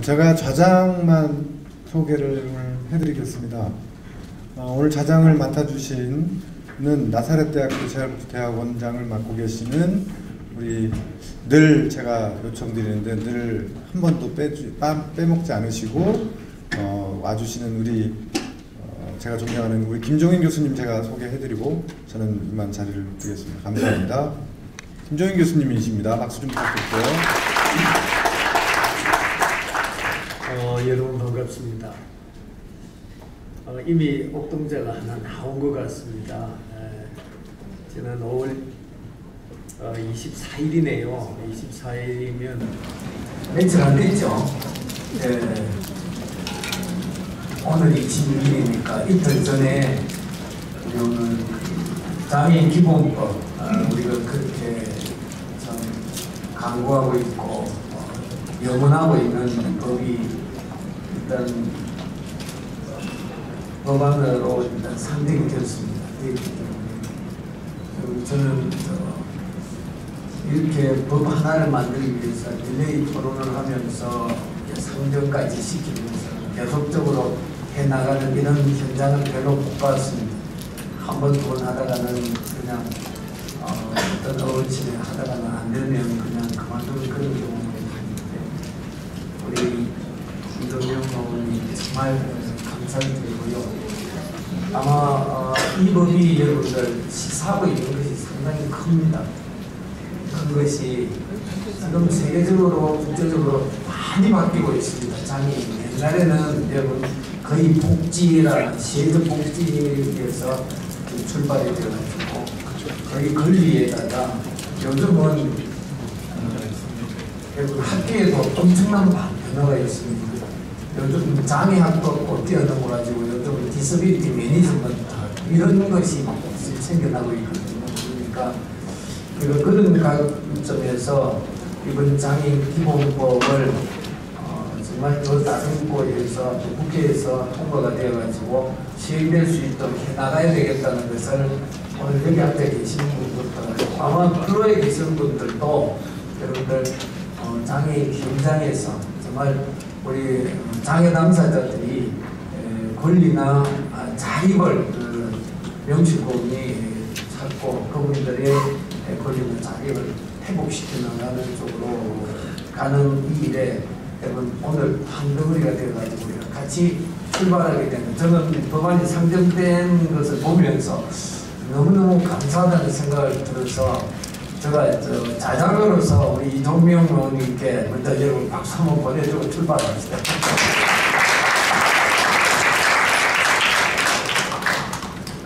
제가 좌장만 소개를 해드리겠습니다. 오늘 좌장을 맡아주신 나사렛대학교 재활복지대학원장을 맡고 계시는 우리 늘 제가 요청드리는데 늘 한 번도 빼먹지 않으시고 와주시는 우리 제가 존경하는 우리 김종인 교수님 제가 소개해드리고 저는 이만 자리를 드리겠습니다. 감사합니다. 김종인 교수님이십니다. 박수 좀 부탁드릴게요. 여러분 반갑습니다. 이미 옥동자가 하나 나온 것 같습니다. 저는 5월 24일이네요. 24일이면 며칠 안 됐죠. 오늘이 26일이니까 이틀 전에 우리 오늘 장애인 기본법 우리가 그렇게 참 강구하고 있고 염원하고 있는 법이 일단 법안으로 일단 상정이 되었습니다. 저는 이렇게 법 하나를 만들기 위해서 릴레이 토론을 하면서 상정까지 시키면서 계속적으로 해나가는 이런 현장을 별로 못 봤습니다. 한 번, 두 번 하다가는 그냥 어떤 어르신이 하다가는 안 되면 그냥 그만두는 그런 경우가 있는데 우리 이동영 의원님 정말 감사드리고요. 아마 이 법이 여러분들 시사하고 있는 것이 상당히 큽니다. 큰 것이 지금 세계적으로 국제적으로 많이 바뀌고 있습니다. 장애인 옛날에는 여러분 거의 복지라는 시혜적 복지에서 출발이 되어가지고 거의 권리에다가 요즘은 학교에도 엄청난 변화가 있습니다. 요즘 장애학도 뛰어넘어가지고 요즘 디서빌리티 매니지먼트 이런 것이 막 생겨나고 있거든요. 그러니까 그런 관점에서 이번 장애인 기본법을 정말 더 다듬고에서 국회에서 통과가 되어가지고 시행될 수 있도록 해나가야 되겠다는 것을 오늘 여기 앉아 계시는 분들부터 아마 프로에 계시는 분들도 여러분들 장애인 현장에서 정말 우리 장애 당사자들이 권리나 자립을 명실공히 찾고 그분들의 권리나 자립을 회복시켜 나가는 쪽으로 가는 이 일에 여러분 오늘 한 덩어리가 되어가지고 같이 출발하게 되는 저는 법안이 상정된 것을 보면서 너무너무 감사하다는 생각을 들어서 제가 자장으로서 우리 이동명 의원님께 먼저 여러분 박수 한번 보내주고 출발합시다.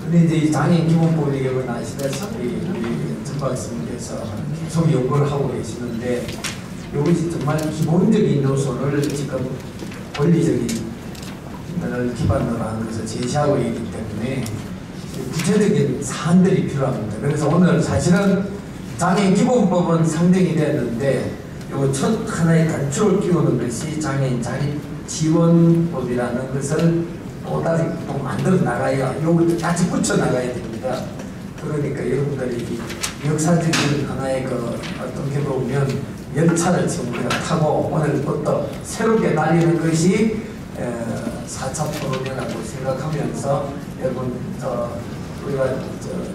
근데 이제 이 장애인 기본법이 여러분 아시다시피 우리 전 박사님께서 계속 연구를 하고 계시는데 이것이 정말 기본적인 요소를 지금 권리적인 것을 기반으로 하는 것을 제시하고 있기 때문에 구체적인 사안들이 필요합니다. 그래서 오늘 사실은 장애인 기본법은 상정이 됐는데 요 첫 하나의 단추를 끼우는 것이 장애인 자립 지원법이라는 것을 또다시 또 만들어 나가야 요것도 같이 붙여 나가야 됩니다. 그러니까 여러분들이 역사적인 하나의 어떻게 보면 열차를 지금 우리가 타고 오늘부터 새롭게 달리는 것이 4차 토론이라고 생각하면서 여러분 우리가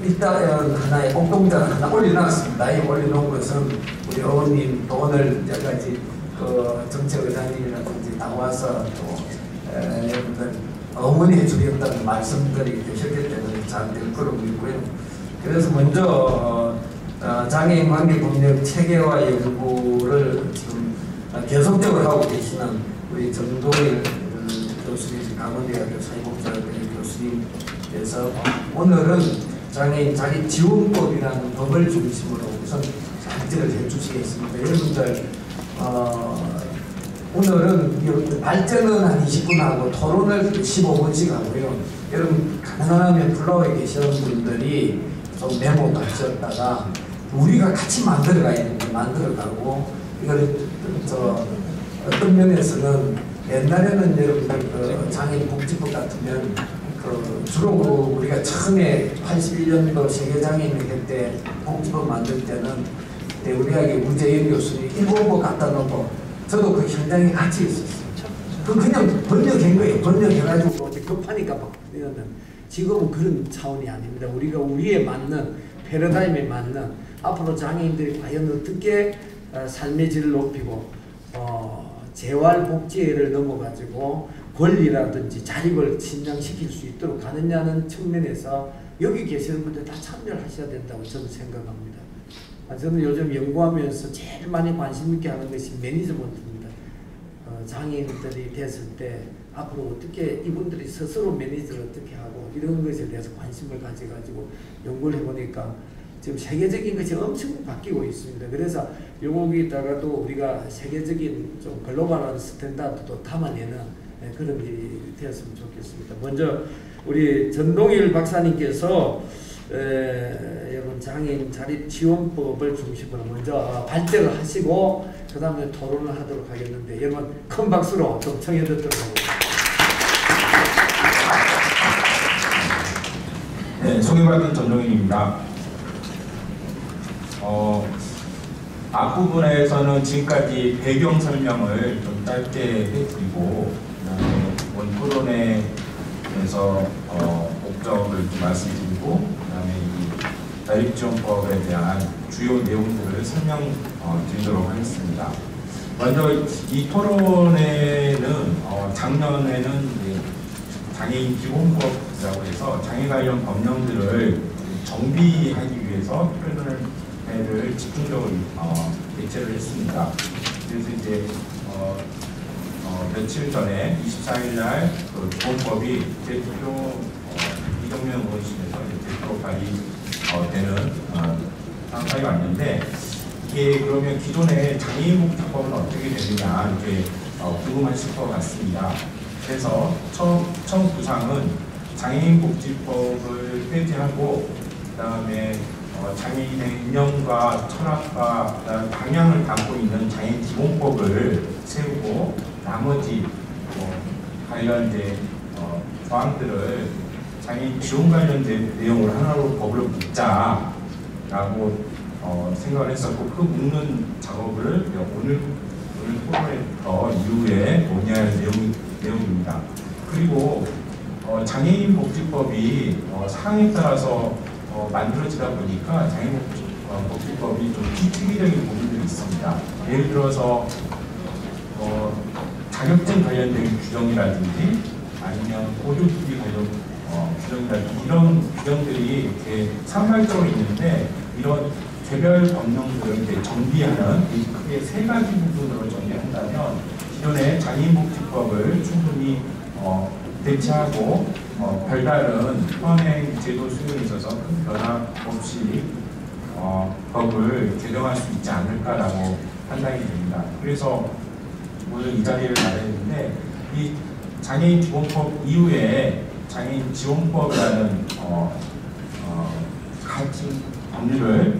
일단 하나의 공동장을 하나 올려놨습니다. 이 올려놓은 것은 우리 의원님 또 오늘 여러 가지 정책의장님이라든지 나와서 또 여러분들 응원해 주겠다는 말씀들이 계셨기 때문에 잘 될 거로 믿고요. 그래서 먼저 장애인 관계법령 체계화 연구를 지금 계속적으로 하고 계시는 우리 정도일 교수님, 강원대학교 사회복지학교 교수님께서 오늘은 장애인 자립지원법이라는 법을 중심으로 우선 발제를 해주시겠습니다. 여러분들 오늘은 발제는 한 20분 하고 토론을 15분씩 하고요. 여러분 가능하면 플로어에 계시는 분들이 좀 메모도 하셨다가 우리가 같이 만들어가야 됩니다. 만들어가고 이걸 어떤 면에서는 옛날에는 여러분들 장애인 복지법 같으면 주로 우리가 처음에 81년도 세계장애인회 때 복지법 만들 때는 우리에게 우재현 교수님 일본법 갖다 놓고 저도 그 현장에 같이 있었어요. 그 그냥 번역한 거예요. 번역해가지고 어제 급하니까 바꾸는 지금은 그런 차원이 아닙니다. 우리가 우리에 맞는 패러다임에 맞는 앞으로 장애인들이 과연 어떻게 삶의 질을 높이고 재활복지를 넘어가지고 권리라든지 자립을 신장시킬 수 있도록 가느냐는 측면에서 여기 계시는 분들 다 참여를 하셔야 된다고 저는 생각합니다. 저는 요즘 연구하면서 제일 많이 관심 있게 하는 것이 매니지먼트입니다. 장애인들이 됐을 때 앞으로 어떻게 이분들이 스스로 매니지를 어떻게 하고 이런 것에 대해서 관심을 가져가지고 연구를 해보니까 지금 세계적인 것이 엄청 바뀌고 있습니다. 그래서 여기다가도 우리가 세계적인 좀 글로벌한 스탠다드도 담아내는 그런 일이 되었으면 좋겠습니다. 먼저 우리 전동일 박사님께서 여러분 장애인 자립지원법을 중심으로 먼저 발제를 하시고 그 다음에 토론을 하도록 하겠는데 여러분 큰 박수로 좀 청해 듣도록 하겠습니다. 네, 소개받은 전동일입니다. 앞부분에서는 지금까지 배경 설명을 좀 짧게 해드리고 그다음에 본 토론회에서 목적을 좀 말씀드리고 그다음에 이 자립지원법에 대한 주요 내용들을 설명드리도록 하겠습니다. 먼저 이 토론회는 작년에는 장애인 기본법이라고 해서 장애 관련 법령들을 정비하기 위해서 토론회를 집중적으로 개최를 했습니다. 그래서 이제 며칠 전에 24일 날 그 기본법이 대표 이정명 의원실에서 대표 발의되는 상황이 왔는데 이게 그러면 기존의 장애인복지법은 어떻게 되느냐 이렇게 궁금하실 것 같습니다. 그래서 첫 구상은 장애인복지법을 폐지하고 그다음에 장애인의 인념과 철학과 방향을 담고 있는 장애인 기본법을 세우고 나머지 관련 조항들을 장애인 지원 관련 내용을 하나로 법을 묶자라고 생각을 했었고 그 묶는 작업을 오늘 토론회부터 이후에 논의할 내용입니다. 그리고 장애인 복지법이 상황에 따라서 만들어지다 보니까 장애인 복지법이 좀 비특이적인 부분들이 있습니다. 예를 들어서 자격증 관련된 규정이라든지 아니면 보조기기 관련 규정이라든지 이런 규정들이 이렇게 산발적으로 있는데 이런 개별 법령들을 이렇게 정비하는 크게 세 가지 부분으로 정리한다면 기존의 장애인복지법을 충분히 대체하고 별다른 현행 제도 수행에 있어서 큰 변화 없이 법을 개정할 수 있지 않을까라고 판단이 됩니다. 그래서 오늘 이 자리를 마련했는데 이 장애인 기본법 이후에 장애인 지원법이라는 같은 법률을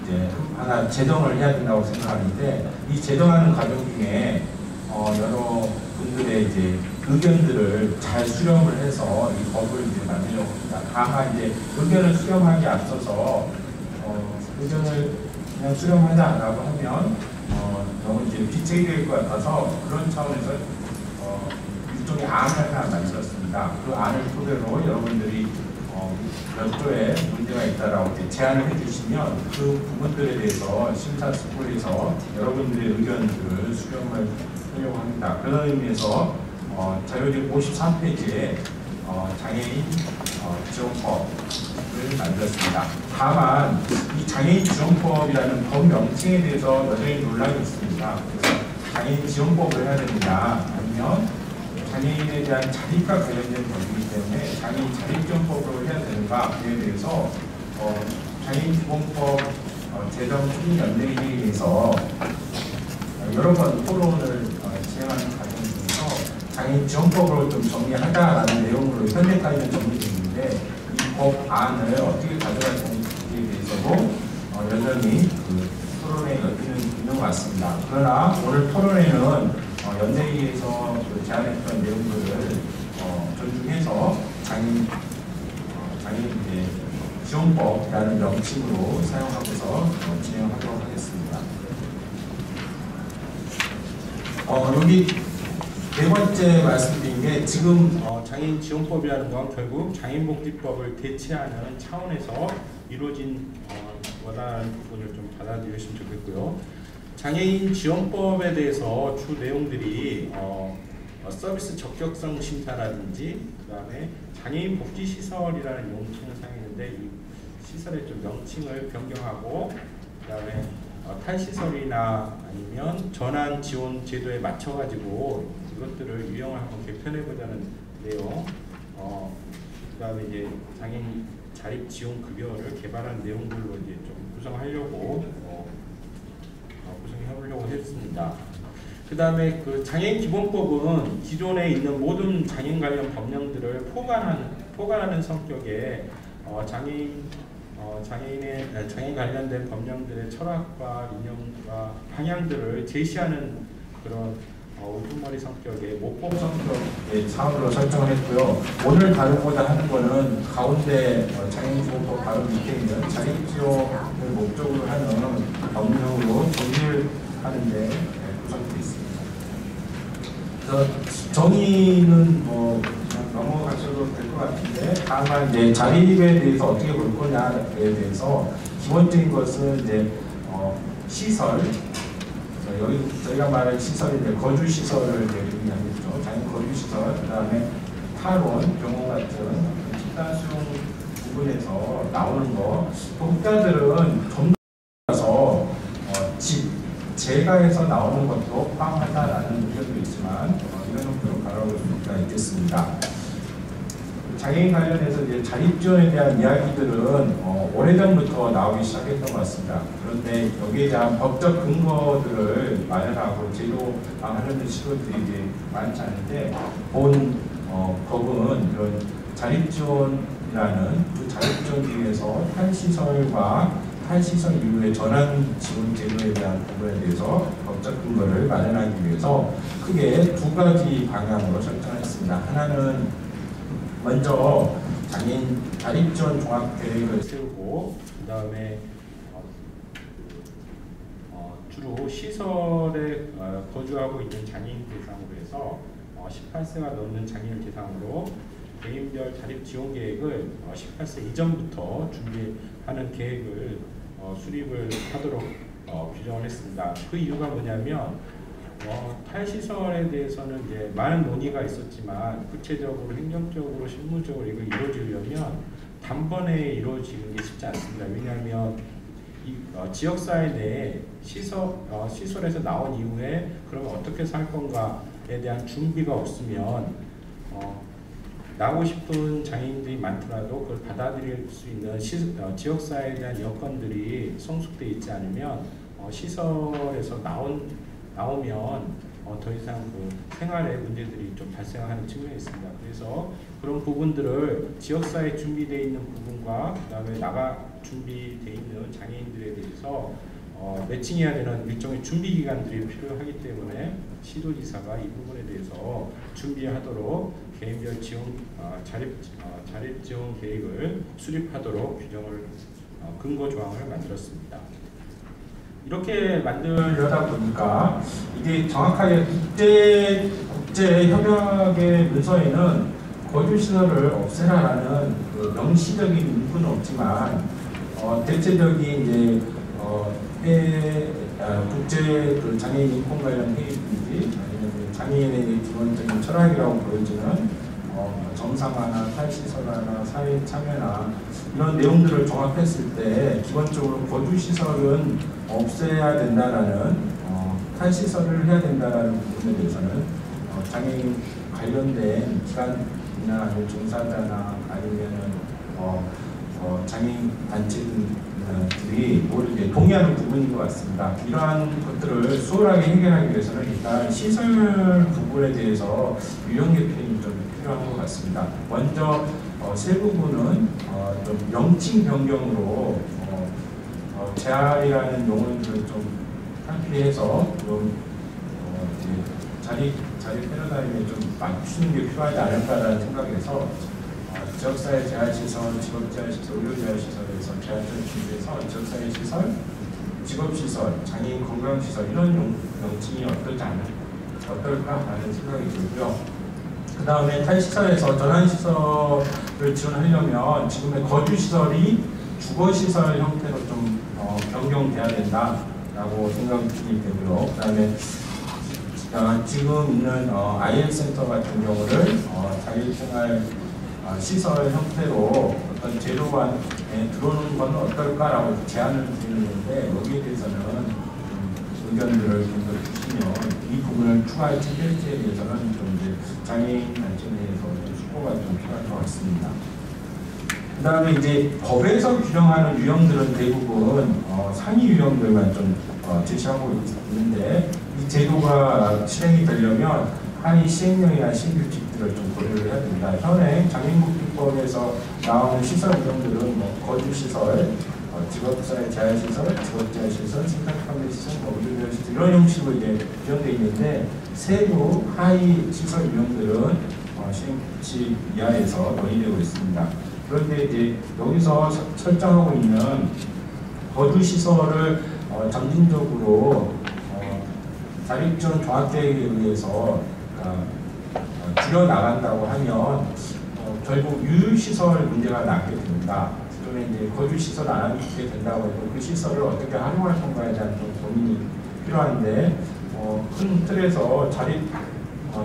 이제 하나 제정을 해야 된다고 생각하는데 이 제정하는 과정 중에 여러 분들의 이제 의견들을 잘 수렴을 해서 이 법을 이제 만들려고 합니다. 다만 이제 의견을 수렴하기 앞서서 의견을 그냥 수렴하자라고 하면 너무 이제 빗질이 될 것 같아서 그런 차원에서 일종의 안을 하나 만들었습니다. 그 안을 토대로 여러분들이 별도의 문제가 있다라고 제안을 해주시면 그 부분들에 대해서 심사숙고해서 여러분들의 의견들을 수렴을 하려고 합니다. 그런 의미에서 자료집 53페이지에 장애인 지원법을 만들었습니다. 다만 이 장애인 지원법이라는 법 명칭에 대해서 여전히 논란이 있습니다. 그래서 장애인 지원법을 해야 되느냐 아니면 장애인에 대한 자립과 관련된 법이기 때문에 장애인 자립지원법으로 해야 되는가에 대해서 장애인 기본법 제정 추진연대회에 의해서 여러 번 토론을 진행하는 과정 중에서 장애인 지원법으로 좀 정리하자라는 내용으로 현재까지는 정리되어 있는데 이 법안을 어떻게 가져갈 건지에 대해서도 여전히 그 토론에 엮이는 있는 것 같습니다. 그러나 오늘 토론회는 연대회에서 제안했던 내용들을 존중해서 장애인 지원법이라는 명칭으로 사용하고서 진행하도록 하겠습니다. 여기 네 번째 말씀드린 게 지금 장애인 지원법이라는 건 결국 장애인복지법을 대체하는 차원에서 이루어진 원하는 부분을 좀 받아들이시면 좋겠고요. 장애인 지원법에 대해서 주 내용들이 서비스 적격성 심사라든지 그다음에 장애인 복지 시설이라는 용칭을 사용했는데 이 시설의 좀 명칭을 변경하고 그다음에 탈시설이나 아니면 전환 지원 제도에 맞춰가지고 이것들을 유형을 한번 개편해 보자는 내용, 그다음에 이제 장애인 자립 지원 급여를 개발한 내용들로 이제 좀 구성하려고 구성해보려고 했습니다. 그다음에 그 장애인 기본법은 기존에 있는 모든 장애인 관련 법령들을 포괄하는 성격의 장애인 관련된 법령들의 철학과 이념과 방향들을 제시하는 그런 우두머리 성격의 모법 성격의 사업으로 설정을 했고요. 오늘 다루고자 하는 것은 가운데 장애인지원법 바로 밑에 있는 장애인지원을 목적으로 하는 법령으로 정리를 하는데 구성되어 있습니다. 그래서 정의는 그냥 넘어가셔도 될 것 같은데 다만 이제 자립에 대해서 어떻게 볼 거냐에 대해서 기본적인 것은 이제 시설, 여기 저희가 말하는 시설이 이제 거주 시설을 의미하겠죠. 장애인 거주 시설, 그다음에 탈원, 병원 같은 집단 수용 부분에서 나오는 거. 독자들은 좀 더 집 재가에서 나오는 것도 포함한다라는 의견도 있지만 이런 형태로 바라볼 수가 있겠습니다. 장애인 관련해서 이제 자립 지원에 대한 이야기들은 오래전부터 나오기 시작했던 것 같습니다. 그런데 여기에 대한 법적 근거들을 마련하고 제도화하려는 시도들이 이제 많지 않은데 본 법은 이런 자립 지원이라는 그 자립 지원 중에서 탈시설과 탈시설 이후의 전환 지원 제도에 대한 부분에 대해서 법적 근거를 마련하기 위해서 크게 두 가지 방향으로 설정했습니다. 하나는 먼저 장애인 자립 지원 종합 계획을 세우고 그 다음에 주로 시설에 거주하고 있는 장애인 대상으로 해서 18세가 넘는 장애인 대상으로 개인별 자립 지원 계획을 18세 이전부터 준비하는 계획을 수립을 하도록 규정을 했습니다. 그 이유가 뭐냐면 탈시설에 대해서는 이제 많은 논의가 있었지만 구체적으로 행정적으로 실무적으로 이걸 이루어지려면 단번에 이루어지는 게 쉽지 않습니다. 왜냐하면 지역사회 내에 시설에서 나온 이후에 그러면 어떻게 살 건가에 대한 준비가 없으면 나오고 싶은 장애인들이 많더라도 그걸 받아들일 수 있는 지역사회에 대한 여건들이 성숙되어 있지 않으면 시설에서 나오면 더 이상 그 생활에 문제들이 좀 발생하는 측면이 있습니다. 그래서 그런 부분들을 지역사회에 준비되어 있는 부분과 그다음에 나가 준비되어 있는 장애인들에 대해서 매칭해야 되는 일종의 준비 기간들이 필요하기 때문에 시도지사가 이 부분에 대해서 준비하도록 개인별 지원 자립 지원 계획을 수립하도록 규정을 근거 조항을 만들었습니다. 이렇게 만들려다 보니까 이게 정확하게 국제 협약의 문서에는 거주시설을 없애라라는 그 명시적인 문구는 없지만 대체적인 이제 국제 그 장애인 인권 관련 회의든지 아니면 장애인의 기본적인 철학이라고 보여지는 정상화나 탈시설화나 사회 참여나 이런 내용들을 종합했을 때 기본적으로 거주시설은 없애야 된다라는 탈시설을 해야 된다라는 부분에 대해서는 장애인 관련된 기관이나 아니면 종사자나 아니면은 장애인 단체들이 모두 이제 동의하는 부분인 것 같습니다. 이러한 것들을 수월하게 해결하기 위해서는 일단 시설 부분에 대해서 유형 개편이 좀 필요한 것 같습니다. 먼저 세 부분은 좀 명칭 변경으로 재활이라는 용어를 좀 탈피해서 좀 자립 패러다임에 좀 맞추는 게 필요하지 않을까라는 생각에서 지역사회 재활시설, 직업재활시설, 의료재활시설에서 재활을 준비해서 지역사회 시설, 직업시설, 장애인 건강시설 이런 명칭이 어떨지 어떨까라는 생각이 들고요. 그 다음에 탈시설에서 전환시설을 지원하려면 지금의 거주시설이 주거시설 형태로 좀 변경돼야 된다라고 생각이 되고요. 그 다음에 지금 있는 IL센터 같은 경우를 자율생활 시설 형태로 어떤 제도관에 들어오는 건 어떨까라고 제안을 드리는데, 여기에 대해서는 의견들을 좀 더 주시면 이 부분을 추가할 체결지에 대해서는 좀 이제 장애인 단체 내에서 수고가 좀 필요할 것 같습니다. 그 다음에 이제 법에서 규정하는 유형들은 대부분 상위 유형들만 좀 제시하고 있는데, 이 제도가 실행이 되려면 하위 시행령이나 신규칙들을 좀 고려를 해야 됩니다. 현행 장애인복지법에서 나오는 시설 유형들은 뭐 거주시설, 직업사회 재활시설, 직업재활시설, 생산판매시설, 의료시설 이런 형식으로 이제 규정되어 있는데, 세부 하위 시설 유형들은 시행규칙 이하에서 논의되고 있습니다. 그런데 이제 여기서 설정하고 있는 거주시설을 점진적으로 자립지원 종합계획에 의해서 줄여나간다고 하면 결국 유휴시설 문제가 남게 됩니다. 그러면 이제 거주시설 안 하게 된다고 해도 그 시설을 어떻게 활용할 건가에 대한 좀 고민이 필요한데, 큰 틀에서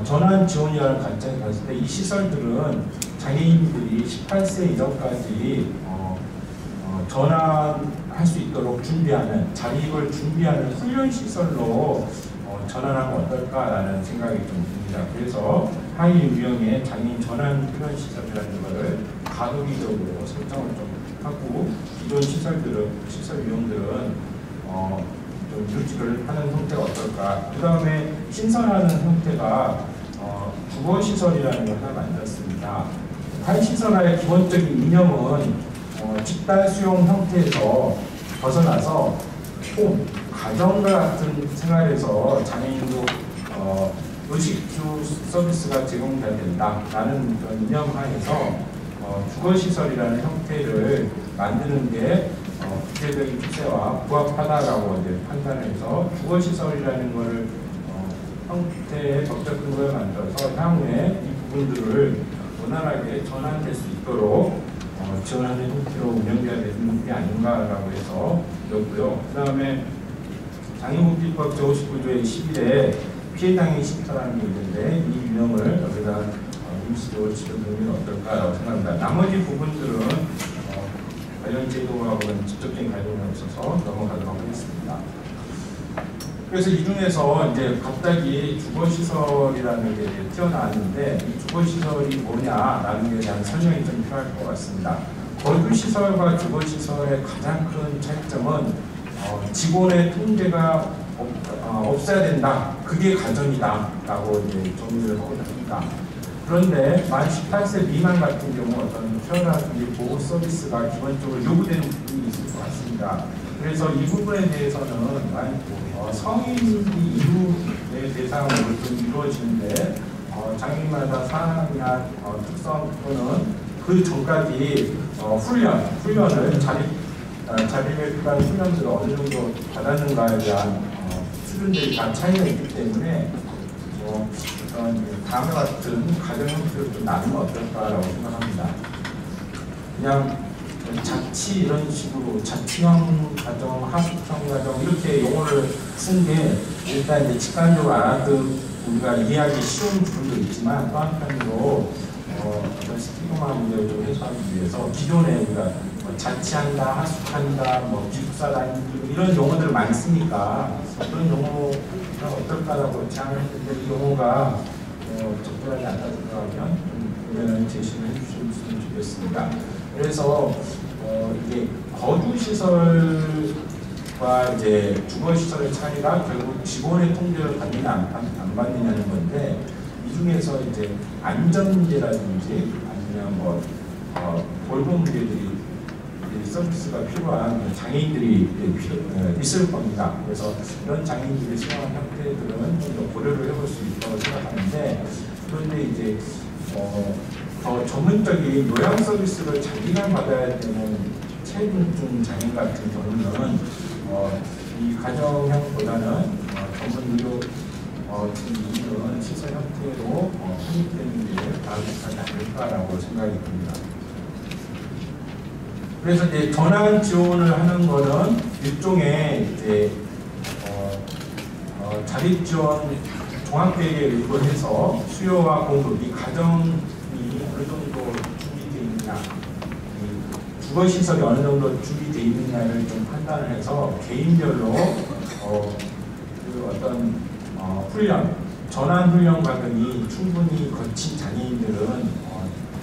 전환 지원이라는 관점에 봤을 때 이 시설들은 장애인들이 18세 이전까지 전환할 수 있도록 준비하는, 자립을 준비하는 훈련시설로 전환하면 어떨까라는 생각이 좀 듭니다. 그래서 하위 유형의 장애인 전환 훈련시설이라는 것을 가동기적으로 설정을 좀 하고, 기존 시설 유형들은 좀 유지를 하는 형태가 어떨까. 그 다음에 신설하는 형태가 주거시설이라는 걸 하나 만들었습니다. 탈시설화의 기본적인 이념은 집단 수용 형태에서 벗어나서 가정과 같은 생활에서 장애인도 의식주 서비스가 제공돼야 된다라는 그런 이념 하에서 주거시설이라는 형태를 만드는 게 국제적인 추세와 부합하다라고 이제 판단해서 주거시설이라는 것을 형태의 법적 근거를 만들어서 향후에 이 부분들을 원활하게 전환될 수 있도록 지원하는 형태로 운영돼야 되는 게 아닌가라고 해서 그렇고요. 그 다음에 장애복지법 제59조의 11에 피해장애인 쉼터라는 게 있는데, 이 유형을 여기다 임시적으로 지정되면 어떨까라고 생각합니다. 나머지 부분들은 관련 제도하고는 직접적인 관련이 없어서 넘어가도록 하겠습니다. 그래서 이 중에서 이제 갑자기 주거시설이라는 게 튀어나왔는데, 이 주거시설이 뭐냐라는 것에 대한 설명이 좀 필요할 것 같습니다. 거주시설과 주거시설의 가장 큰 차이점은 직원의 통제가 없어야 된다. 그게 가정이다라고 이제 정리를 하고 있습니다. 그런데 만 18세 미만 같은 경우 어떤 케어라든지 보호 서비스가 기본적으로 요구되는 부분이 있을 것 같습니다. 그래서 이 부분에 대해서는 성인이 이후의 대상으로 좀 이루어지는데, 장애인마다 사항이나 특성 또는 그 전까지 훈련을 자립에 필요한 훈련들을 어느 정도 받았는가에 대한 수준들이 다 차이가 있기 때문에 다음과 같은 가정 형태로 좀 나누면 어떨까라고 생각합니다. 그냥 자치 이런 식으로 자치형 가정, 하숙형 가정 이렇게 용어를 쓴 게 일단 이제 직관적으로 알아듣 우리가 이해하기 쉬운 부분도 있지만, 또 한편으로 어떤 스티그마 문제를 좀 해소하기 위해서 기존에 우리가 자치한다, 하숙한다, 기숙사 다니고 이런 용어들 많이 쓰니까 그런 용어가 어떨까라고 제안을 했는데, 이 용어가 적절하지 않다 생각하면 의견을 제시를 해주셨으면 좋겠습니다. 그래서 이게 거주시설과 이제 주거시설의 차이가 결국 직원의 통제를 받느냐 안 받느냐는 건데, 이 중에서 이제 안전 문제라든지 아니면 돌봄 문제들이 서비스가 필요한 장애인들이 있을 겁니다. 그래서 이런 장애인들이 생활하는 형태들은 좀 더 고려를 해볼 수 있다고 생각하는데, 그런데 이제 더 전문적인 요양 서비스를 장기간 받아야 되는 체중증 장애인 같은 경우는 이 가정형보다는 전문 의료 지금 이런 시설 형태로 확립되는 게 바람직하지 않을까라고 생각이 듭니다. 그래서 이제 전환 지원을 하는 거는 일종의 이제 자립 지원 종합계획에 의거해서 수요와 공급, 이 가정이 어느 정도 준비되어 있느냐, 주거 시설이 어느 정도 준비되어 있느냐를 좀 판단을 해서 개인별로 그 어떤 훈련, 전환 훈련 과정이 충분히 거친 장애인들은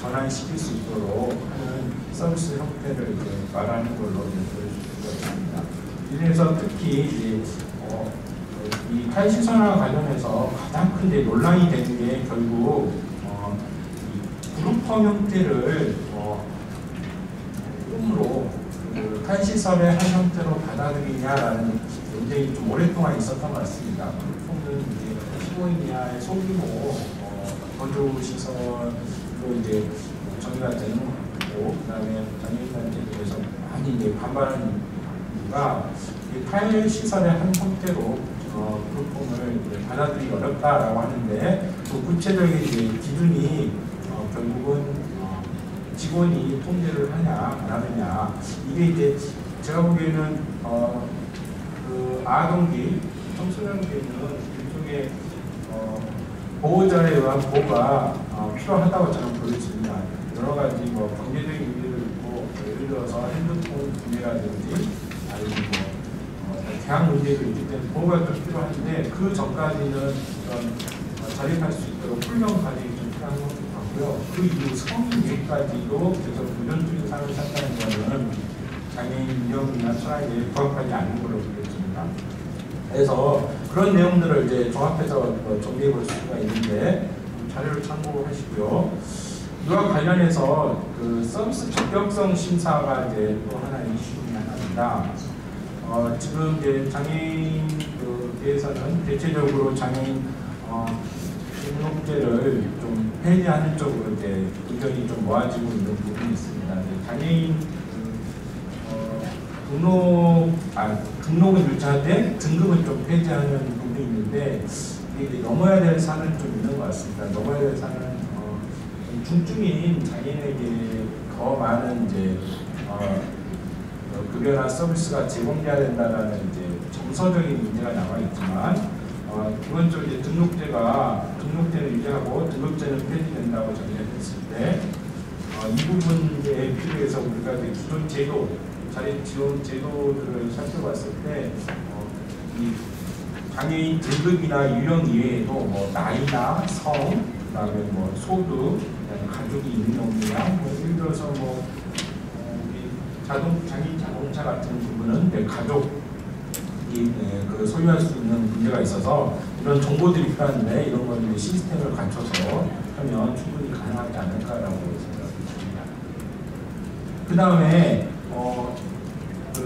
전환시킬 수 있도록 하는 서비스 형태를 말하는 걸로 보여줄 수가 있습니다. 이래서 특히 이제 이 탈시선화 관련해서 가장 큰 논란이 되는 게 결국 이 그룹홈 형태를 꿈으로 탈시설의 한 형태로 받아들이냐라는 굉장히 좀 오랫동안 있었던 것 같습니다. 그룹홈은 이제 15인 이하의 소규모 거주시설로 이제 정의가 되는 거고, 그다음에 장애인단체에 대해서 많이 이제 반발하는 이유가 탈시설의 한 형태로 그룹홈을 받아들이기 어렵다라고 하는데, 그 구체적인 기준이 결국은 직원이 통제를 하냐 안 하느냐, 이게 이제 제가 보기에는 그 아동기, 청소년기는 일종의 보호자에 의한 보호가 필요하다고 저는 보여집니다. 여러 가지 경제적인 문제도 있고, 예를 들어서 핸드폰 구매라든지 아니면 대학 문제도 있기 때문에 보호가 좀 필요한데, 그 전까지는 그런 자립할 수 있도록 훈련 과정이 좀 필요한 것 같고요. 그 이후 성인기까지도 계속 부정적인 삶을 산다는 것은 장애인 위험이나 철학에 부합하지 않는 걸로 보여집니다. 그래서 그런 내용들을 이제 종합해서 정리해 볼 수가 있는데, 자료를 참고하시고요. 이와 관련해서 그 서비스 적격성 심사가 이제 또 하나의 이슈 중에 하나입니다. 지금 이제 장애인에서는 대체적으로 장애인 등록제를 좀 폐지하는 쪽으로 이제 의견이 좀 모아지고 있는 부분이 있습니다. 장애인 등록은 유지하되 등급은 좀 폐지하는 부분이 있는데, 이게 넘어야 될 산은 좀 있는 것 같습니다. 넘어야 될 산은 중증인 장애인에게 더 많은 이제 급여나 서비스가 제공돼야 된다라는 이제 정서적인 문제가 남아 있지만, 기본적으로 이제 등록제는 유지하고 등급제는 폐지된다고 정리했을 때, 이 부분에 필요해서 우리가 이제 기존 제도, 자립 지원 제도들을 살펴봤을 때, 이 장애인 등급이나 유형 이외에도 나이나 성, 그다음에 소득, 가족이 있는 경우냐, 예를 들어서 장애인 자동차 같은 부분은 가족이 그 소유할 수 있는 문제가 있어서 이런 정보들이 필요한데, 이런 걸 시스템을 갖춰서 하면 충분히 가능하지 않을까라고 생각합니다. 그 다음에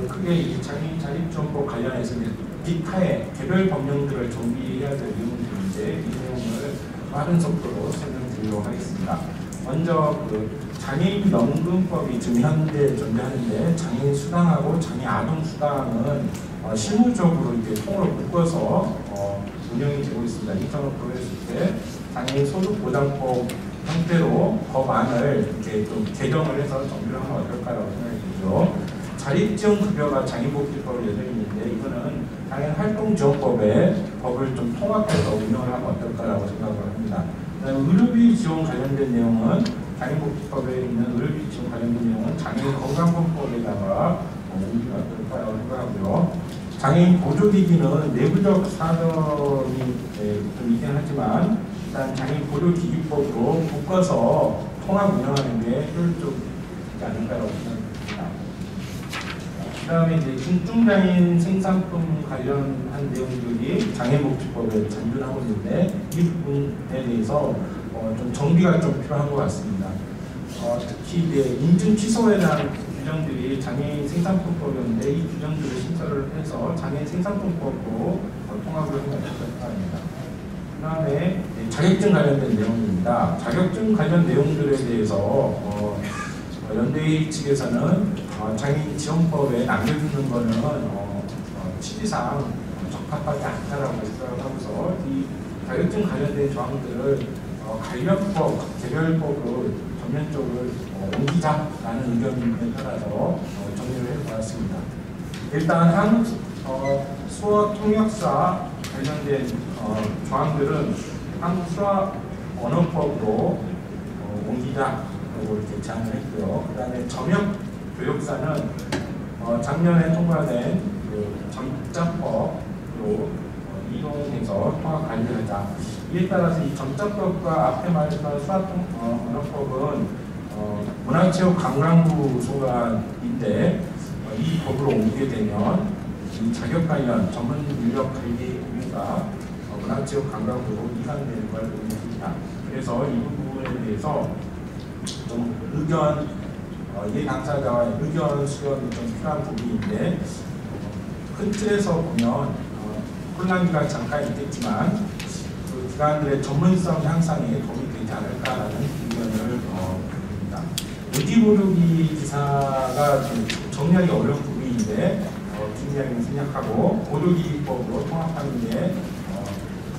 크게 이 장애인 자립지원법 관련해서 기타의 개별 법령들을 정비해야 될 내용들인데, 이 내용을 빠른 속도로 설명드리도록 하겠습니다. 먼저 장애인 연금법이 지금 현재 존재하는데, 장애인 수당하고 장애 아동 수당은 실무적으로 이제 통으로 묶어서 운영이 되고 있습니다. 이 점을 고려했을 때 장애인 소득보장법 형태로 법안을 이렇게 좀 개정을 해서 정비를 하면 어떨까라고 생각이 들죠. 자립지원급여가 장애인복지법을 예정이 있는데, 이거는 장애인활동지원법에 법을 좀 통합해서 운영을 하면 어떨까라고 생각을 합니다. 그다음에 의료비 지원 관련된 내용은 장애인복지법에 있는 의료비 지원 관련된 내용은 장애인건강보험법에다가 옮기면 어떨까라고 생각하고요. 장애인 보조기기는 내부적 사정이 좀 있긴 하지만, 일단 장애인 보조기기법으로 묶어서 통합 운영하는 게 효율적이지 않을까라고 생각합니다. 그 다음에 이제 중증장애인 생산품 관련한 내용들이 장애인복지법에 잔존하고 있는데, 이 부분에 대해서 좀 정비가 좀 필요한 것 같습니다. 특히 이제 인증 취소에 대한 규정들이 장애인 생산품법이었는데, 이 규정들을 신설을 해서 장애인 생산품법으로 통합을 하는 것이 필요합니다. 그 다음에 자격증 관련된 내용입니다. 자격증 관련 내용들에 대해서 연대회 측에서는 장애인 지원법에 남겨두는 것은 취지상 적합하지 않다라고 생각을 하면서 이 자격증 관련된 조항들을 관련법, 개별법으로 전면적으로 옮기자라는 의견에 따라서 정리를 해보았습니다. 일단 한국 수어 통역사 관련된 조항들은 한국 수어 언어법으로 옮기자라고 이렇게 제안을 했고요. 그 다음에 점역 교육사는 작년에 통과된 그 점자법으로 이동해서 통합 관리하자. 이에 따라서 이 점자법과 앞에 말했던 수어 언어법은 문화체육관광부 소관인데 이 법으로 옮기게 되면 이 자격 관련 전문 인력 관리 의무가 문화체육관광부로 이관되는 걸 의미합니다. 그래서 이 부분에 대해서 좀 의견, 이 당사자와의 의견 수렴이 좀 필요한 부분인데 큰 틀에서 보면 혼란기가 잠깐 있겠지만 그 기관들의 전문성 향상에 도움이 되지 않을까라는 의견을 드립니다. 오디오르기 기사가 좀 정리하기 어려운 부분인데 중요하게 생각하고 보도기기법으로 통합하는 게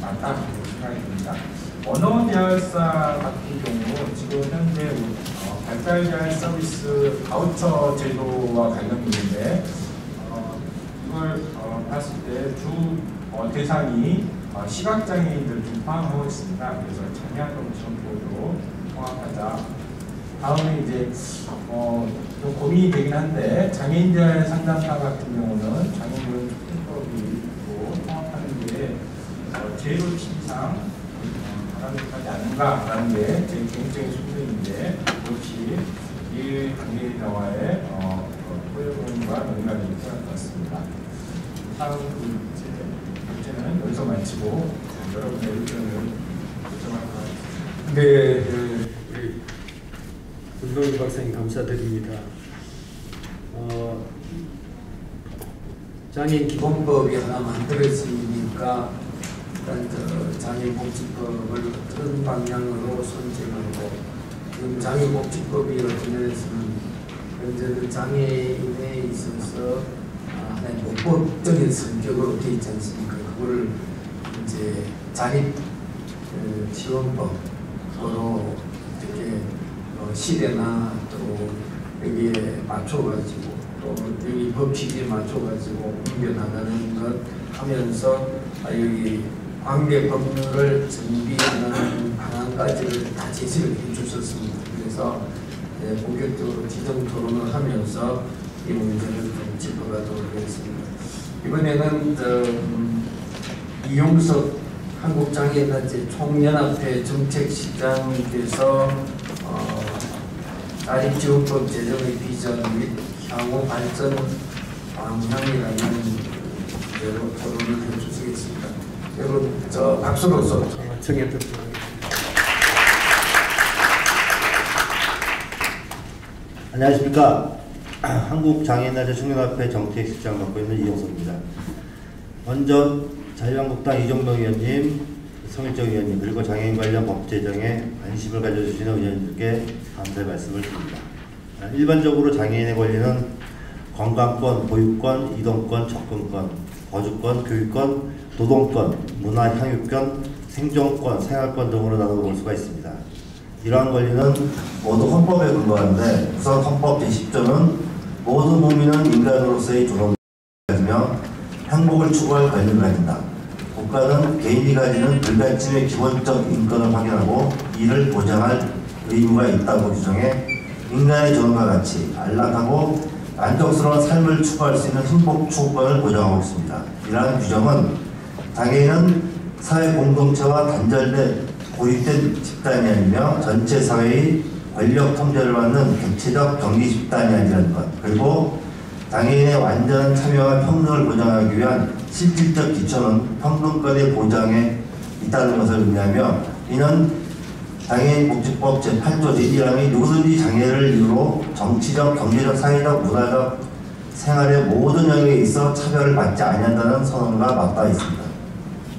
맞다고 생각이 듭니다. 언어대할사 같은 경우 지금 현재 발달대할 서비스 바우처 제도와 관련이 있는데 이걸 봤을 때 주 대상이 시각장애인들 좀 포함하고 있습니다. 그래서 장애아동 지원법으로 통합하자. 다음에 이제 좀 고민이 되긴 한데 장애인들 상담사 같은 경우는 장애인 특별법으로 통합하는 게 제도 침상 바람직하지 않은가라는 게 제 개인적인 소견인데 그것이 이 관계자와의 토론과 논의가 되기 필요할 것 같습니다. 다음 문제는 여기서 마치고 여러분의 의견을 요청할 것 같습니다. 네, 우리 김동일 박사님 감사드립니다. 장애인 기본법이 하나 만들어지니까 일단 장애인복지법을 어떤 방향으로 선택하고 지금 장애인복지법이 어떤 면에서는 현재는 장애인에 있어서 하나의 법적인 성격으로 되어 있지 않습니까? 그거를 이제 자립 지원법으로 이렇게 시대나 또 여기에 맞춰가지고 또 여기 법칙에 맞춰가지고 옮겨나가는 것 하면서 여기 관계 법률을 정비하는 방안까지를 다 제시를 해주셨습니다. 그래서 본격적으로 지정 토론을 하면서 이 문제를 좀 짚어가도록 하겠습니다. 이번에는 이용석 한국장애인단체 총연합회 정책시장께서 자립지원법 제정의 비전 및 향후 발전 방향이라는 주제로 토론을 해주시겠습니다. 여러분 박수로서 청해 듣도록 하겠습니다. 안녕하십니까. 한국장애인단체 총연합회 정책실장 맡고 있는 이용석입니다. 먼저 자유한국당 이종명 의원님, 성일정 의원님, 그리고 장애인 관련 법 제정에 관심을 가져주시는 의원님들께 감사의 말씀을 드립니다. 일반적으로 장애인의 권리는 건강권, 보유권, 이동권, 접근권, 거주권, 교육권, 노동권, 문화 향유권, 생존권, 생활권 등으로 나눠 볼 수가 있습니다. 이러한 권리는 모두 헌법에 근거하는데 우선 헌법 제10조는 모든 국민은 인간으로서의 존엄을 가지며 행복을 추구할 권리를 가진다. 국가는 개인이 가지는 불가침의 기본적 인권을 확인하고 이를 보장할 의무가 있다고 규정해 인간의 존엄과 같이 안락하고 만족스러운 삶을 추구할 수 있는 행복 추구권을 보장하고 있습니다. 이러한 규정은 장애인은 사회 공동체와 단절된 고립된 집단이 아니며 전체 사회의 권력 통제를 받는 객체적 격리 집단이 아니라는 것, 그리고 장애인의 완전한 참여와 평등을 보장하기 위한 실질적 기초는 평등권의 보장에 있다는 것을 의미하며 이는 장애인복지법 제8조 제1항이 누구든지 장애를 이유로 정치적, 경제적, 사회적, 문화적 생활의 모든 영역에 있어 차별을 받지 아니한다는 선언과 맞닿아 있습니다.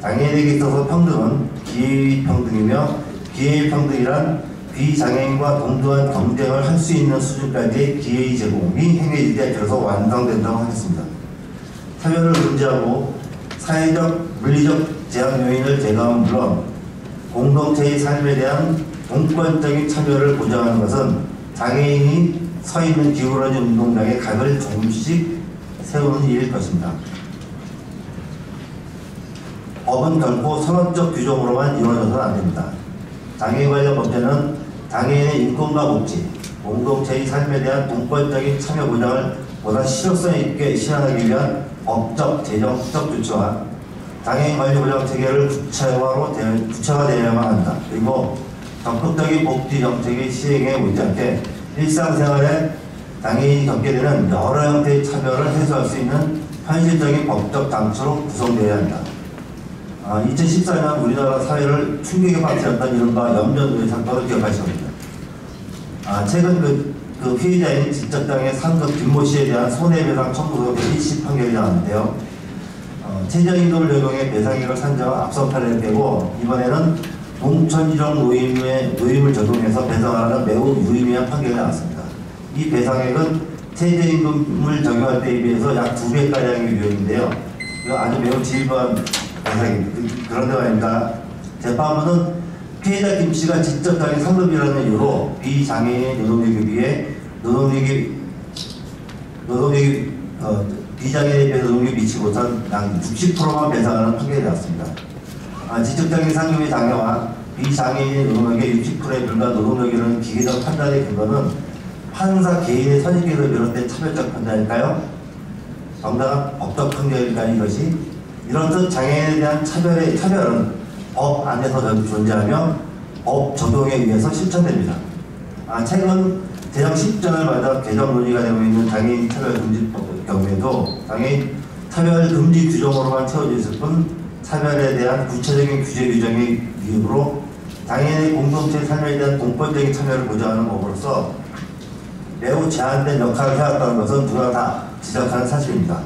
장애인에게 있어서 평등은 기회의 평등이며 기회의 평등이란 비장애인과 동등한 경쟁을 할 수 있는 수준까지의 기회의 제공이 행해지되 비로소 완성된다고 하겠습니다. 차별을 금지하고 사회적, 물리적 제약 요인을 제거함은 물론 공동체의 삶에 대한 동권적인 참여를 보장하는 것은 장애인이 서 있는 기울어진 운동장에 각을 조금씩 세우는 일일 것입니다. 법은 결코 선언적 규정으로만 이루어져서는 안 됩니다. 장애인 관련 법제는 장애인의 인권과 복지, 공동체의 삶에 대한 동권적인 참여 보장을 보다 실효성 있게 실현하기 위한 법적, 재정적 조치와 장애인 관리 보장 체계를 구체화되어야만 한다. 그리고 적극적인 복지 정책의 시행에 못지않게 일상생활에 장애인이 겪게 되는 여러 형태의 차별을 해소할 수 있는 현실적인 법적 장치로 구성되어야 한다. 2014년 우리나라 사회를 충격에 빠뜨렸던 이른바 염전노예 사건을 기억하실 겁니다. 최근 그 피해자인 직접장애 상급 김모 씨에 대한 손해배상 청구 1심 판결이 나왔는데요. 최저임금을 적용해 배상액을 산정한 앞선 판례를 깨고 이번에는 공천지정 노임을 적용해서 배상하는 매우 유의미한 판결이 나왔습니다. 이 배상액은 최저임금을 적용할 때에 비해서 약 2배가량의 비용인데요. 이거 아주 매우 질부한 배상입니다. 그런데 말입니다. 재판부는 피해자 김 씨가 직접장애 상급이라는 이유로 비장애인 노동력에 비해 비장애인에 비해 노동력이 미치지 못한 약 60%만 배상하는 판결이 나왔습니다. 직접장애 상급의 장애와 비장애인의 노동력의 60%에 불과한 노동력이라는 기계적 판단의 근거는 판사 개인의 선입견을 비롯된 차별적 판단일까요? 정당한 법적 판결일까요? 이것이 이렇듯 장애인에 대한 차별은 법 안에서 존재하며 법 적용에 의해서 실천됩니다. 최근 대정 10전을 받아 개정 논의가 되고 있는 장애인 차별금지법 경우에도 장애인 차별금지 규정으로만 채워져 있을 뿐 차별에 대한 구체적인 규제 규정의 이유로 장애인의 공동체 삶에 대한 동권적인 참여를 보장하는 법으로서 매우 제한된 역할을 해왔다는 것은 누가 다 지적하는 사실입니다.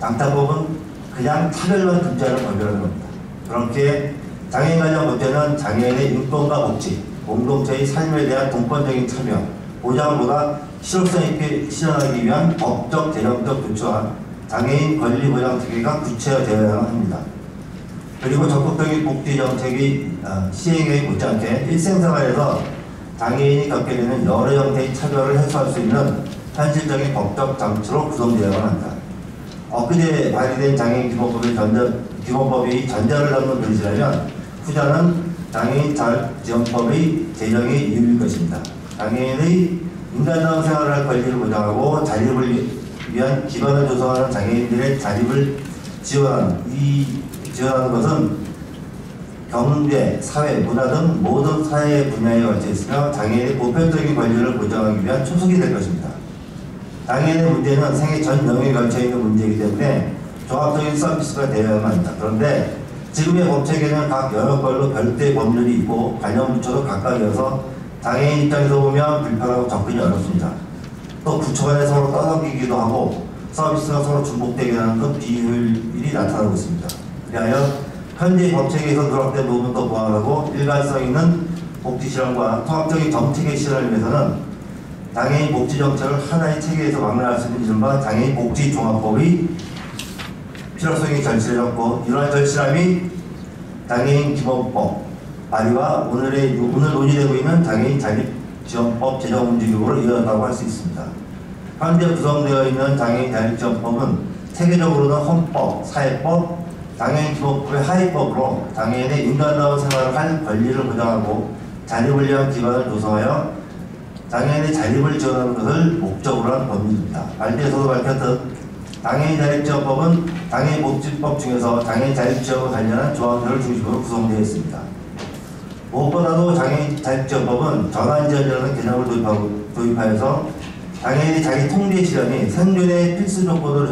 당사법은 그냥 차별만 금지하는 법이라는 겁니다. 그렇게 장애인 관련 법제는 장애인의 인권과 복지, 공동체의 삶에 대한 동권적인 참여, 보장보다 실효성 있게 실현하기 위한 법적, 재정적 조치와 장애인 권리 보장 체계가 구체화되어야 합니다. 그리고 적극적인 복지 정책의 시행에 못지않게 일생생활에서 장애인이 겪게 되는 여러 형태의 차별을 해소할 수 있는 현실적인 법적 장치로 구성되어야만 한다. 엊그제 발의된 장애인 기본법이 전자를 담는 글씨라면 후자는 장애인 지원법의 제정의 이유일 것입니다. 장애인의 인간다운 생활을 할 권리를 보장하고 자립을 위한 기반을 조성하는 장애인들의 자립을 지원하는 것은 경제, 사회, 문화 등 모든 사회 분야에 걸쳐 있으며 장애인의 보편적인 권리를 보장하기 위한 초석이 될 것입니다. 장애인의 문제는 생애 전 영역에 걸쳐 있는 문제이기 때문에 종합적인 서비스가 되어야만 합니다. 그런데 지금의 법체계는 각 영역별로 별도의 법률이 있고 관련 부처도 각각이어서 장애인 입장에서 보면 불편하고 접근이 어렵습니다. 또 부처 간에 서로 떠넘기기도 하고 서비스가 서로 중복되게 하는 등 비효율이 나타나고 있습니다. 그리하여 현재 법체계에서 누락된 부분도 보완하고 일관성 있는 복지 실현과 통합적인 정책의 실현을 위해서는 장애인 복지 정책을 하나의 체계에서 막론할 수 있는 이른바 장애인 복지 종합법의 필요성이 절실해졌고 이러한 절실함이 장애인 기본법 발의와 오늘 논의되고 있는 장애인 자립지원법 제정 움직임으로 이어졌다고 할 수 있습니다. 현재 구성되어 있는 장애인 자립지원법은 체계적으로는 헌법, 사회법, 장애인 기본법의 하위법으로 장애인의 인간다운 생활을 할 권리를 보장하고 자립을 위한 기반을 조성하여 장애인의 자립을 지원하는 것을 목적으로 한 법률입니다. 발표에서도 밝혔듯 장애인 자립지원법은 장애인 복지법 중에서 장애인 자립지원과 관련한 조항들을 중심으로 구성되어 있습니다. 무엇보다도 장애인 자립지원법은 전환지원이라는 개념을 도입하여서 장애인의 자기 통제 실현이 생존의 필수 조건으로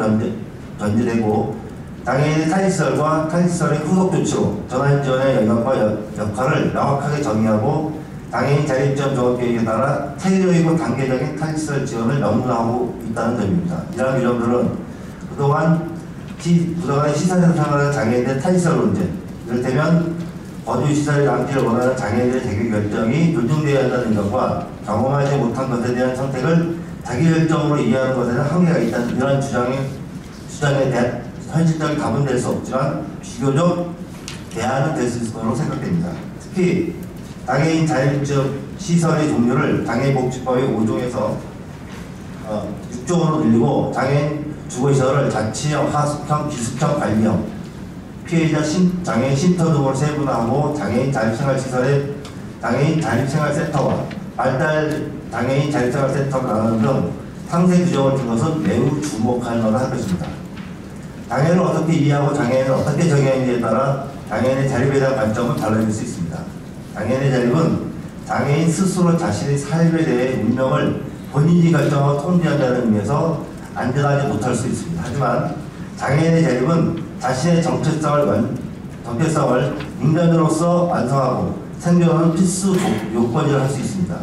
전제되고 장애인의 탈시설과 탈시설의 후속 조치로 전환지원의 영역과 역할을 명확하게 정의하고 장애인 자립지원 종합계획에 따라 체계적이고 단계적인 탈시설 지원을 명문화하고 있다는 점입니다. 이러한 규정들은 그동안의 시설에서 생활하는 장애인들의 탈시설 문제, 이를테면 거주시설의 낭비를 원하는 장애인들의 재개 결정이 존중되어야 한다는 점과 경험하지 못한 것에 대한 선택을 자기 결정으로 이해하는 것에는 한계가 있다는 이러한 주장에 대한 현실적인 답은 될 수 없지만 비교적 대안은 될 수 있을 거라고 생각됩니다. 특히 장애인 자율적 시설의 종류를 장애인복지법의 5종에서 6종으로 늘리고 장애인 주거시설을 자치형, 하숙형, 기숙형, 관리형, 피해자 장애인 쉼터 등으로 세분화하고 장애인 자립생활시설의 장애인 자립생활센터와 발달 장애인 자립생활센터를 나누는 등 상세 규정을 둔 것은 매우 주목할 만한 할 것입니다. 장애인을 어떻게 이해하고 장애인을 어떻게 적용하느냐에 따라 장애인의 자립에 대한 관점은 달라질 수 있습니다. 장애인의 자립은 장애인 스스로 자신의 삶에 대해 운명을 본인이 결정하고 통제한다는 의미에서 안전하지 못할 수 있습니다. 하지만 장애인의 자립은 자신의 정체성을 인간으로서 완성하고 생존하는 필수 요건이라 할 수 있습니다.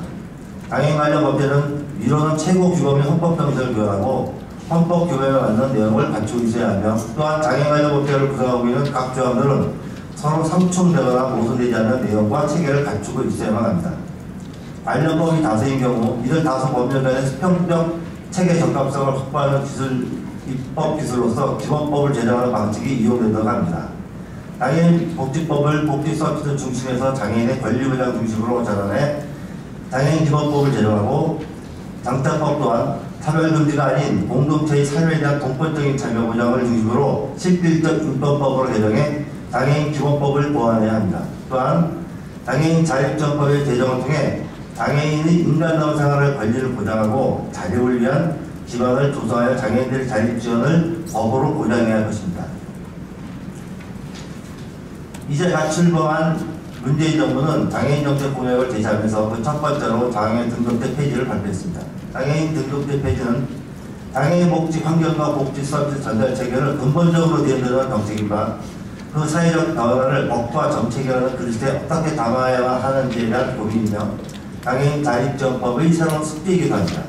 장애인 관련 법제는 위로는 최고 규범인 헌법 정신을 교환하고 헌법 규범에 맞는 내용을 갖추고 있어야 하며 또한 장애인 관련 법제를 구성하고 있는 각 조항들은 서로 상충되거나 모순되지 않는 내용과 체계를 갖추고 있어야만 합니다. 관련법이 다수인 경우 이들 다수 법률 간의 수평적 체계 적합성을 확보하는 입법 기술로서 기본법을 제정하는 방식이 이용된다고 합니다. 장애인 복지법을 복지 서비스 중심에서 장애인의 권리 보장 중심으로 전환해 장애인 기본법을 제정하고 장차법 또한 차별금지가 아닌 공동체의 삶에 대한 동권적인 참여 보장을 중심으로 실질적 인권법으로 개정해 장애인 기본법을 보완해야 합니다. 또한 장애인 자립정법의 제정을 통해 장애인의 인간다운 생활의 권리를 보장하고 자립을 위한 기반을 조성하여 장애인들의 자립 지원을 법으로 보장해야 할 것입니다. 이제 갓 출범한 문재인 정부는 장애인 정책 공약을 제시하면서 그 첫 번째로 장애인 등급제 폐지를 발표했습니다. 장애인 등급제 폐지는 장애인 복지 환경과 복지 서비스 전달 체계를 근본적으로 뒤흔드는 정책이지만 그 사회적 변화를 법과 정책이라는 그릇에 어떻게 담아야만 하는지에 대한 고민이며 장애인 자립지원법의 새로운 숙제이기도 합니다.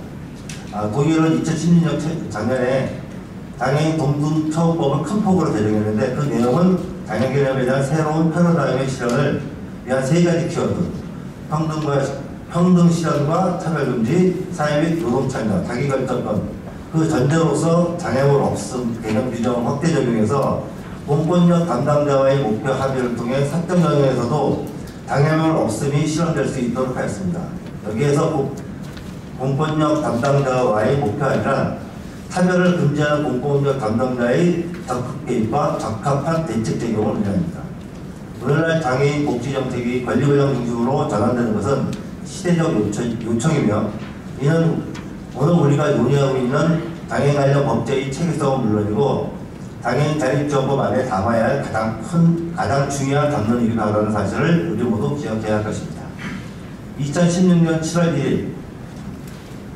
독일은 2016년 작년에 장애인 동등처우법을 큰 폭으로 제정했는데 그 내용은 장애 개념에 대한 새로운 패러다임의 실현을 위한 3가지 키워드, 평등 실현과 차별금지, 사회 및 노동 참여, 자기결정권, 그 전제로서 장애물 없음 개념 규정을 확대 적용해서 공권력 담당자와의 목표 합의를 통해 사적 영역에서도 장애물 없음이 실현될 수 있도록 하였습니다. 여기에서 공권력 담당자와의 목표 합의란 차별을 금지하는 공권력 담당자의 적극 개입과 적합한 대책 적용을 의미합니다. 오늘날 장애인 복지정책이 권리보장 중심으로 전환되는 것은 시대적 요청이며 이는 오늘 우리가 논의하고 있는 장애인 관련 법제의 체계성은 물론이고 장애인 자립지원법 안에 담아야 할 가장 중요한 담론이기도 하다는 사실을 우리 모두 기억해야 할 것입니다. 2016년 7월 1일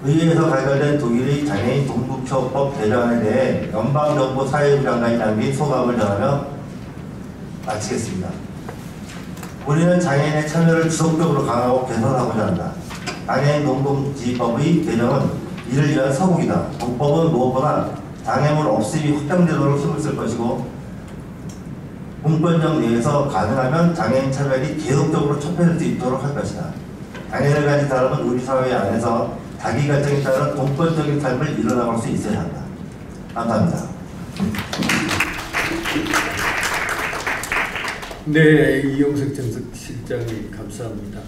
의회에서 발표된 독일의 장애인 동북처법 개정안에 대해 연방정부 사회부 장관이 남긴 소감을 전하며 마치겠습니다. 우리는 장애인의 참여를 지속적으로 강화하고 개선하고자 한다. 장애인 동등지법의 개정은 이를 위한 서곡이다. 본법은 무엇보다 장애물 없음이 확장되도록 힘을 쓸 것이고 공권력 내에서 가능하면 장애인 차별이 계속적으로 촉발될 수 있도록 할 것이다. 장애를 가진 사람은 우리 사회 안에서 자기결정에 따른 동권적인 삶을 이뤄나갈 수 있어야 한다. 감사합니다. 네, 이용석 정책실장님 감사합니다.